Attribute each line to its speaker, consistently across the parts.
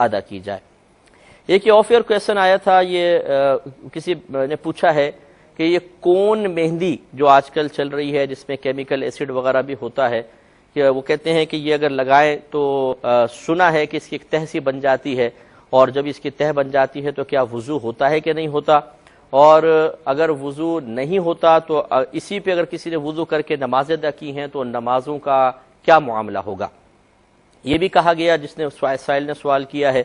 Speaker 1: ادا کی جائے۔ ایک یہ آف ایئر کویسچن آیا تھا، یہ کسی نے پوچھا ہے کہ یہ کون مہندی جو آج کل چل رہی ہے جس میں کیمیکل ایسڈ وغیرہ بھی ہوتا ہے، کہ وہ کہتے ہیں کہ یہ اگر لگائیں تو سنا ہے کہ اس کی ایک تہ سی بن جاتی ہے، اور جب اس کی تہ بن جاتی ہے تو کیا وضو ہوتا ہے کہ نہیں ہوتا، اور اگر وضو نہیں ہوتا تو اسی پہ اگر کسی نے وضو کر کے نمازیں ادا کی ہیں تو نمازوں کا کیا معاملہ ہوگا۔ یہ بھی کہا گیا، جس نے سائل نے سوال کیا ہے،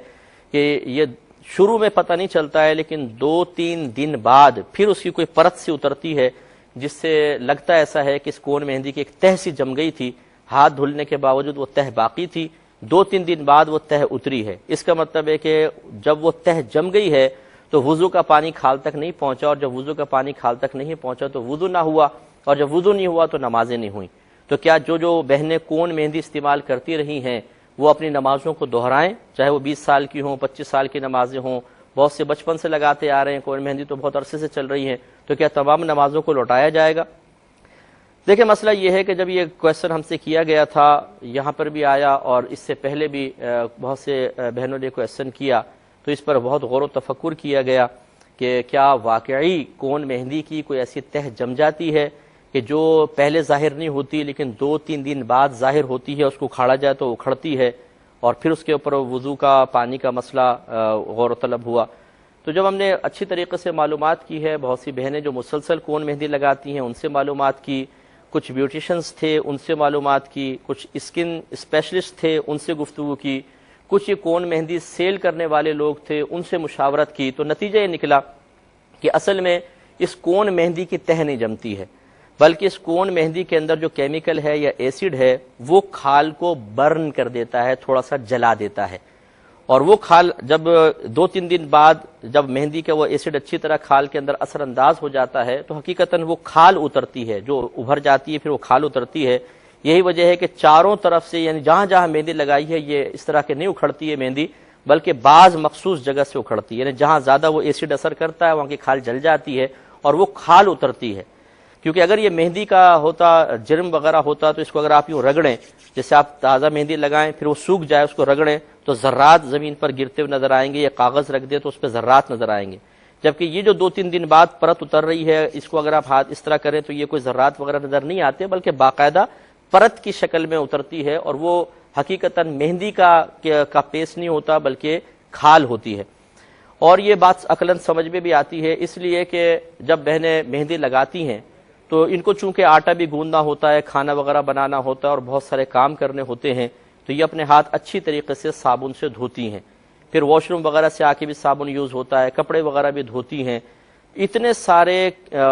Speaker 1: کہ یہ شروع میں پتہ نہیں چلتا ہے لیکن 2-3 دن بعد پھر اس کی کوئی پرت سی اترتی ہے جس سے لگتا ایسا ہے کہ اس کون مہندی کی ایک تہ سی جم گئی تھی، ہاتھ دھلنے کے باوجود وہ تہ باقی تھی، 2-3 دن بعد وہ تہ اتری ہے۔ اس کا مطلب ہے کہ جب وہ تہ جم گئی ہے تو وضو کا پانی کھال تک نہیں پہنچا، اور جب وضو کا پانی کھال تک نہیں پہنچا تو وضو نہ ہوا، اور جب وضو نہیں ہوا تو نمازیں نہیں ہوئیں۔ تو کیا جو بہنیں کون مہندی استعمال کرتی رہی ہیں وہ اپنی نمازوں کو دہرائیں، چاہے وہ 20 سال کی ہوں، 25 سال کی نمازیں ہوں، بہت سے بچپن سے لگاتے آ رہے ہیں، کون مہندی تو بہت عرصے سے چل رہی ہیں، تو کیا تمام نمازوں کو لوٹایا جائے گا؟ دیکھیں، مسئلہ یہ ہے کہ جب یہ کویسچن ہم سے کیا گیا تھا، یہاں پر بھی آیا اور اس سے پہلے بھی بہت سے بہنوں نے کویسچن کیا، تو اس پر بہت غور و تفکر کیا گیا کہ کیا واقعی کون مہندی کی کوئی ایسی تہ جم جاتی ہے کہ جو پہلے ظاہر نہیں ہوتی لیکن 2-3 دن بعد ظاہر ہوتی ہے، اس کو کھاڑا جائے تو اکھڑتی ہے، اور پھر اس کے اوپر وضو کا پانی کا مسئلہ غور و طلب ہوا۔ تو جب ہم نے اچھی طریقے سے معلومات کی ہے، بہت سی بہنیں جو مسلسل کون مہندی لگاتی ہیں ان سے معلومات کی، کچھ بیوٹیشنز تھے ان سے معلومات کی، کچھ اسکن اسپیشلسٹ تھے ان سے گفتگو کی، کچھ یہ کون مہندی سیل کرنے والے لوگ تھے ان سے مشاورت کی، تو نتیجہ یہ نکلا کہ اصل میں اس کون مہندی کی تہ نہیں جمتی ہے، بلکہ اس کون مہندی کے اندر جو کیمیکل ہے یا ایسڈ ہے وہ کھال کو برن کر دیتا ہے، تھوڑا سا جلا دیتا ہے، اور وہ کھال جب 2-3 دن بعد جب مہندی کا وہ ایسڈ اچھی طرح کھال کے اندر اثر انداز ہو جاتا ہے تو حقیقتاً وہ کھال اترتی ہے، جو ابھر جاتی ہے پھر وہ کھال اترتی ہے۔ یہی وجہ ہے کہ چاروں طرف سے، یعنی جہاں جہاں مہندی لگائی ہے یہ اس طرح کے نہیں اکھڑتی ہے مہندی، بلکہ بعض مخصوص جگہ سے اکھڑتی ہے، یعنی جہاں زیادہ وہ ایسڈ اثر کرتا ہے وہاں کی کھال جل جاتی ہے اور وہ کھال اترتی ہے۔ کیونکہ اگر یہ مہندی کا ہوتا جرم وغیرہ ہوتا تو اس کو اگر آپ یوں رگڑیں، جیسے آپ تازہ مہندی لگائیں پھر وہ سوکھ جائے اس کو رگڑیں تو ذرات زمین پر گرتے ہوئے نظر آئیں گے، یا کاغذ رکھ دیں تو اس پہ ذرات نظر آئیں گے، جبکہ یہ جو 2-3 دن بعد پرت اتر رہی ہے اس کو اگر آپ ہاتھ اس طرح کریں تو یہ کوئی ذرات وغیرہ نظر نہیں آتے، بلکہ باقاعدہ پرت کی شکل میں اترتی ہے، اور وہ حقیقتاً مہندی کا پیس نہیں ہوتا بلکہ کھال ہوتی ہے۔ اور یہ بات عقلاً سمجھ میں بھی آتی ہے، اس لیے کہ جب بہنیں مہندی لگاتی ہیں تو ان کو چونکہ آٹا بھی گوندنا ہوتا ہے، کھانا وغیرہ بنانا ہوتا ہے اور بہت سارے کام کرنے ہوتے ہیں، تو یہ اپنے ہاتھ اچھی طریقے سے صابن سے دھوتی ہیں، پھر واش روم وغیرہ سے آ کے بھی صابن یوز ہوتا ہے، کپڑے وغیرہ بھی دھوتی ہیں، اتنے سارے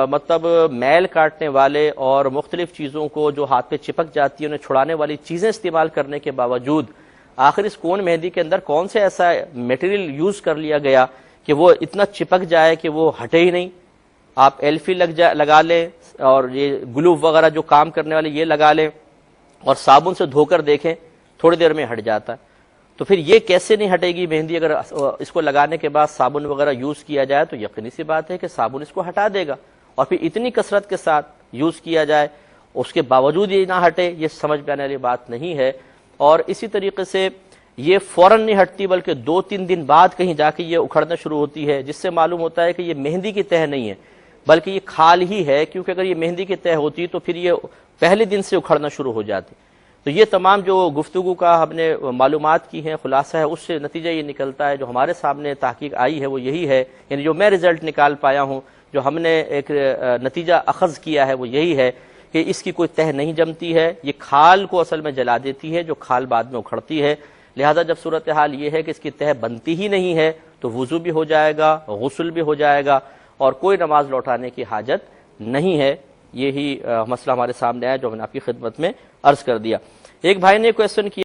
Speaker 1: مطلب میل کاٹنے والے اور مختلف چیزوں کو جو ہاتھ پہ چپک جاتی ہیں انہیں چھڑانے والی چیزیں استعمال کرنے کے باوجود آخر اس کون مہندی کے اندر کون سے ایسا میٹیریل یوز کر لیا گیا کہ وہ اتنا چپک جائے کہ وہ ہٹے ہی نہیں۔ آپ ایلفی لگا لیں اور یہ گلو وغیرہ جو کام کرنے والے یہ لگا لیں اور صابن سے دھو کر دیکھیں تھوڑی دیر میں ہٹ جاتا ہے، تو پھر یہ کیسے نہیں ہٹے گی مہندی؟ اگر اس کو لگانے کے بعد صابن وغیرہ یوز کیا جائے تو یقینی سی بات ہے کہ صابن اس کو ہٹا دے گا، اور پھر اتنی کثرت کے ساتھ یوز کیا جائے اس کے باوجود یہ نہ ہٹے، یہ سمجھ میں آنے والی بات نہیں ہے۔ اور اسی طریقے سے یہ فوراً نہیں ہٹتی بلکہ 2-3 دن بعد کہیں جا کے یہ اکھڑنا شروع ہوتی ہے، جس سے معلوم ہوتا ہے کہ یہ مہندی کی تہ نہیں ہے بلکہ یہ کھال ہی ہے، کیونکہ اگر یہ مہندی کی تہ ہوتی تو پھر یہ پہلے دن سے اکھڑنا شروع ہو جاتی۔ تو یہ تمام جو گفتگو کا ہم نے معلومات کی ہیں خلاصہ ہے، اس سے نتیجہ یہ نکلتا ہے، جو ہمارے سامنے تحقیق آئی ہے وہ یہی ہے، یعنی جو میں رزلٹ نکال پایا ہوں، جو ہم نے ایک نتیجہ اخذ کیا ہے وہ یہی ہے کہ اس کی کوئی تہ نہیں جمتی ہے، یہ کھال کو اصل میں جلا دیتی ہے جو کھال بعد میں اکھڑتی ہے۔ لہذا جب صورتحال یہ ہے کہ اس کی تہ بنتی ہی نہیں ہے تو وضو بھی ہو جائے گا، غسل بھی ہو جائے گا، اور کوئی نماز لوٹانے کی حاجت نہیں ہے۔ یہی مسئلہ ہمارے سامنے آیا جو ہم نے آپ کی خدمت میں عرض کر دیا۔ ایک بھائی نے کویسچن کیا